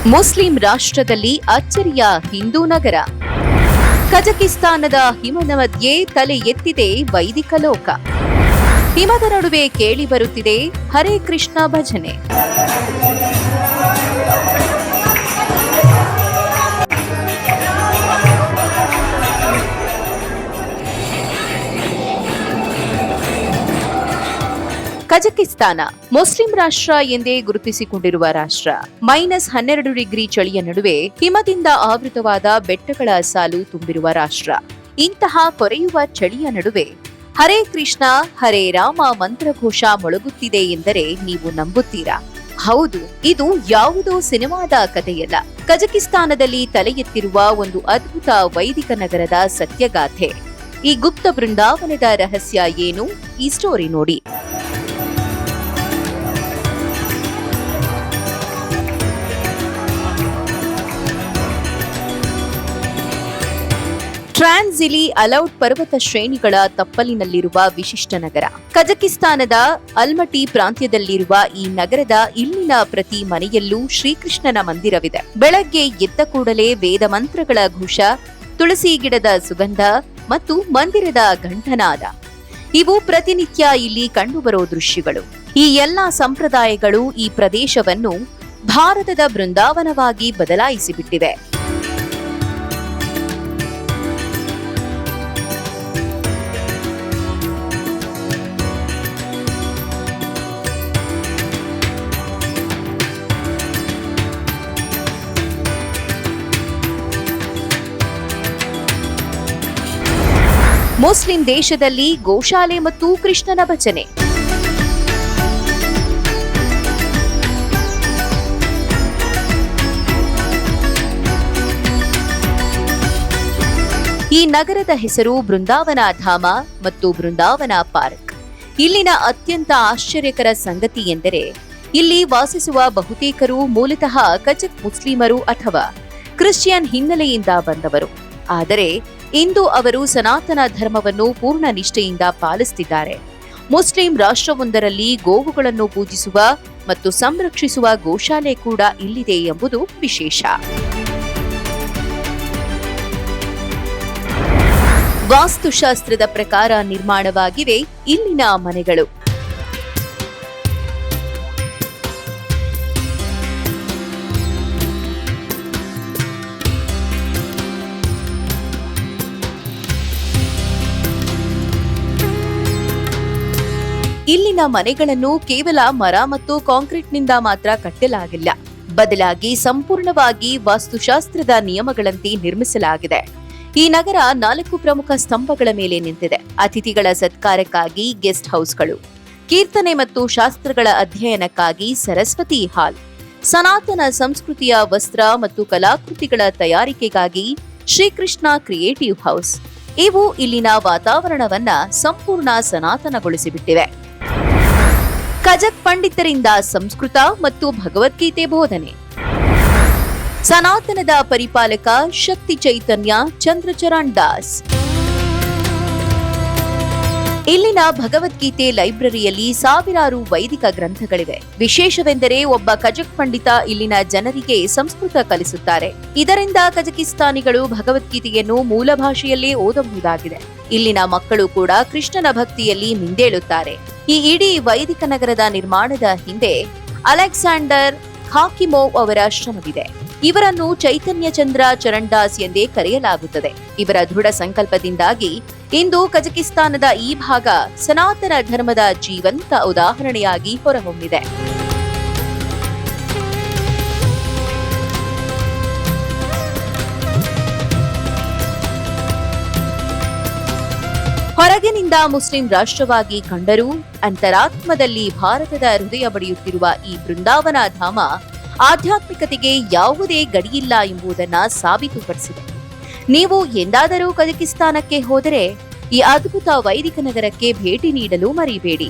Muslim ರಾಷ್ಟ್ರದಲ್ಲಿ ಅಚ್ಚರಿಯ ಹಿಂದೂ ನಗರ. ಕಜಕಿಸ್ತಾನದ ಹಿಮದ ಮಧ್ಯೆ ತಲೆ ಎತ್ತಿದೆ ವೈದಿಕ ಲೋಕ. ಹಿಮದ ನಡುವೆ ಕೇಳಿ ಬರುತ್ತಿದೆ ಹರೇ ಕೃಷ್ಣ ಭಜನೆ. ಕಜಕಿಸ್ತಾನ ಮುಸ್ಲಿಂ ರಾಷ್ಟ್ರ ಎಂದೇ ಗುರುತಿಸಿಕೊಂಡಿರುವ ರಾಷ್ಟ್ರ. -12 ಚಳಿಯ ನಡುವೆ ಹಿಮದಿಂದ ಆವೃತವಾದ ಬೆಟ್ಟಗಳ ಸಾಲು ತುಂಬಿರುವ ರಾಷ್ಟ್ರ. ಇಂತಹ ಕೊರೆಯುವ ಚಳಿಯ ನಡುವೆ ಹರೇ ಕೃಷ್ಣ ಹರೇ ರಾಮ ಮಂತ್ರಘೋಷ ಮೊಳಗುತ್ತಿದೆ ಎಂದರೆ ನೀವು ನಂಬುತ್ತೀರಾ? ಹೌದು, ಇದು ಯಾವುದೋ ಸಿನಿಮಾದ ಕಥೆಯಲ್ಲ. ಕಜಕಿಸ್ತಾನದಲ್ಲಿ ತಲೆ ಎತ್ತಿರುವ ಒಂದು ಅದ್ಭುತ ವೈದಿಕ ನಗರದ ಸತ್ಯಗಾಥೆ. ಈ ಗುಪ್ತ ಬೃಂದಾವನದ ರಹಸ್ಯ ಏನು? ಈ ಸ್ಟೋರಿ ನೋಡಿ. ಟ್ರಾನ್ಸಿಲಿ ಅಲೌಟ್ ಪರ್ವತ ಶ್ರೇಣಿಗಳ ತಪ್ಪಲಿನಲ್ಲಿರುವ ವಿಶಿಷ್ಟ ನಗರ. ಕಜಕಿಸ್ತಾನದ ಅಲ್ಮಟಿ ಪ್ರಾಂತ್ಯದಲ್ಲಿರುವ ಈ ನಗರದ ಇಲ್ಲಿನ ಪ್ರತಿ ಮನೆಯಲ್ಲೂ ಶ್ರೀಕೃಷ್ಣನ ಮಂದಿರವಿದೆ. ಬೆಳಗ್ಗೆ ಎದ್ದ ಕೂಡಲೇ ವೇದ ಮಂತ್ರಗಳ ಘೋಷ, ತುಳಸಿ ಗಿಡದ ಸುಗಂಧ ಮತ್ತು ಮಂದಿರದ ಘಂಟನಾದ ಇವು ಪ್ರತಿನಿತ್ಯ ಇಲ್ಲಿ ಕಂಡುಬರೋ ದೃಶ್ಯಗಳು. ಈ ಎಲ್ಲಾ ಸಂಪ್ರದಾಯಗಳು ಈ ಪ್ರದೇಶವನ್ನು ಭಾರತದ ಬೃಂದಾವನವಾಗಿ ಬದಲಾಯಿಸಿಬಿಟ್ಟಿವೆ. ಮುಸ್ಲಿಂ ದೇಶದಲ್ಲಿ ಗೋಶಾಲೆ ಮತ್ತು ಕೃಷ್ಣನ ಭಜನೆ. ಈ ನಗರದ ಹೆಸರು ಬೃಂದಾವನ ಧಾಮ ಮತ್ತು ಬೃಂದಾವನ ಪಾರ್ಕ್. ಇಲ್ಲಿನ ಅತ್ಯಂತ ಆಶ್ಚರ್ಯಕರ ಸಂಗತಿ ಎಂದರೆ ಇಲ್ಲಿ ವಾಸಿಸುವ ಬಹುತೇಕರು ಮೂಲತಃ ಕಜಕ್ ಮುಸ್ಲಿಮರು ಅಥವಾ ಕ್ರಿಶ್ಚಿಯನ್ ಹಿನ್ನೆಲೆಯಿಂದ ಬಂದವರು. ಆದರೆ ಇಂದು ಅವರು ಸನಾತನ ಧರ್ಮವನ್ನು ಪೂರ್ಣ ನಿಷ್ಠೆಯಿಂದ ಪಾಲಿಸುತ್ತಿದ್ದಾರೆ. ಮುಸ್ಲಿಂ ರಾಷ್ಟ್ರವೊಂದರಲ್ಲಿ ಗೋವುಗಳನ್ನು ಪೂಜಿಸುವ ಮತ್ತು ಸಂರಕ್ಷಿಸುವ ಗೋಶಾಲೆ ಕೂಡ ಇಲ್ಲಿದೆ ಎಂಬುದು ವಿಶೇಷ. ವಾಸ್ತುಶಾಸ್ತ್ರದ ಪ್ರಕಾರ ನಿರ್ಮಾಣವಾಗಿವೆ ಇಲ್ಲಿನ ಮನೆಗಳು. ಇಲ್ಲಿನ ಮನೆಗಳನ್ನು ಕೇವಲ ಮರ ಮತ್ತು ಕಾಂಕ್ರೀಟ್ನಿಂದ ಮಾತ್ರ ಕಟ್ಟಲಾಗಿಲ್ಲ, ಬದಲಾಗಿ ಸಂಪೂರ್ಣವಾಗಿ ವಾಸ್ತುಶಾಸ್ತ್ರದ ನಿಯಮಗಳಂತೆ ನಿರ್ಮಿಸಲಾಗಿದೆ. ಈ ನಗರ 4 ಪ್ರಮುಖ ಸ್ತಂಭಗಳ ಮೇಲೆ ನಿಂತಿದೆ. ಅತಿಥಿಗಳ ಸತ್ಕಾರಕ್ಕಾಗಿ ಗೆಸ್ಟ್ ಹೌಸ್ಗಳು, ಕೀರ್ತನೆ ಮತ್ತು ಶಾಸ್ತ್ರಗಳ ಅಧ್ಯಯನಕ್ಕಾಗಿ ಸರಸ್ವತಿ ಹಾಲ್, ಸನಾತನ ಸಂಸ್ಕೃತಿಯ ವಸ್ತ್ರ ಮತ್ತು ಕಲಾಕೃತಿಗಳ ತಯಾರಿಕೆಗಾಗಿ ಶ್ರೀಕೃಷ್ಣ ಕ್ರಿಯೇಟಿವ್ ಹೌಸ್. ಇವು ಇಲ್ಲಿನ ವಾತಾವರಣವನ್ನ ಸಂಪೂರ್ಣ ಸನಾತನಗೊಳಿಸಿಬಿಟ್ಟಿವೆ. ಕಜಕ್ ಪಂಡಿತರಿಂದ ಸಂಸ್ಕೃತ ಮತ್ತು ಭಗವದ್ಗೀತೆ ಬೋಧನೆ. ಸನಾತನದ ಪರಿಪಾಲಕ ಶಕ್ತಿ ಚೈತನ್ಯ ಚಂದ್ರಚರಣ್ ದಾಸ್. ಇಲ್ಲಿನ ಭಗವದ್ಗೀತೆ ಲೈಬ್ರರಿಯಲ್ಲಿ ಸಾವಿರಾರು ವೈದಿಕ ಗ್ರಂಥಗಳಿವೆ. ವಿಶೇಷವೆಂದರೆ ಒಬ್ಬ ಕಜಕ್ ಪಂಡಿತ ಇಲ್ಲಿನ ಜನರಿಗೆ ಸಂಸ್ಕೃತ ಕಲಿಸುತ್ತಾರೆ. ಇದರಿಂದ ಕಜಕಿಸ್ತಾನಿಗಳು ಭಗವದ್ಗೀತೆಯನ್ನು ಮೂಲ ಭಾಷೆಯಲ್ಲೇ ಓದಬಹುದಾಗಿದೆ. ಇಲ್ಲಿನ ಮಕ್ಕಳು ಕೂಡ ಕೃಷ್ಣನ ಭಕ್ತಿಯಲ್ಲಿ ಮಿಂದೇಳುತ್ತಾರೆ. ಈ ಇಡೀ ವೈದಿಕ ನಗರದ ನಿರ್ಮಾಣದ ಹಿಂದೆ ಅಲೆಕ್ಸಾಂಡರ್ ಖಾಕಿಮೋವ್ ಅವರ ಶ್ರಮವಿದೆ. ಇವರನ್ನು ಚೈತನ್ಯ ಚಂದ್ರ ಚರಣ್ ದಾಸ್ ಎಂದೇ ಕರೆಯಲಾಗುತ್ತದೆ. ಇವರ ದೃಢ ಸಂಕಲ್ಪದಿಂದಾಗಿ ಇಂದು ಕಜಕಿಸ್ತಾನದ ಈ ಭಾಗ ಸನಾತನ ಧರ್ಮದ ಜೀವಂತ ಉದಾಹರಣೆಯಾಗಿ ಹೊರಹೊಮ್ಮಿದೆ. ಹೊರಗಿನಿಂದ ಮುಸ್ಲಿಂ ರಾಷ್ಟ್ರವಾಗಿ ಕಂಡರೂ ಅಂತರಾತ್ಮದಲ್ಲಿ ಭಾರತದ ಹೃದಯ ಬಡಿಯುತ್ತಿರುವ ಈ ಬೃಂದಾವನ ಧಾಮ ಆಧ್ಯಾತ್ಮಿಕತೆಗೆ ಯಾವುದೇ ಗಡಿಯಿಲ್ಲ ಎಂಬುದನ್ನ ಸಾಬೀತುಪಡಿಸಿದೆ. ನೀವು ಎಂದಾದರೂ ಕಜಕಿಸ್ತಾನಕ್ಕೆ ಹೋದರೆ ಈ ಅದ್ಭುತ ವೈದಿಕ ನಗರಕ್ಕೆ ಭೇಟಿ ನೀಡಲು ಮರಿಬೇಡಿ.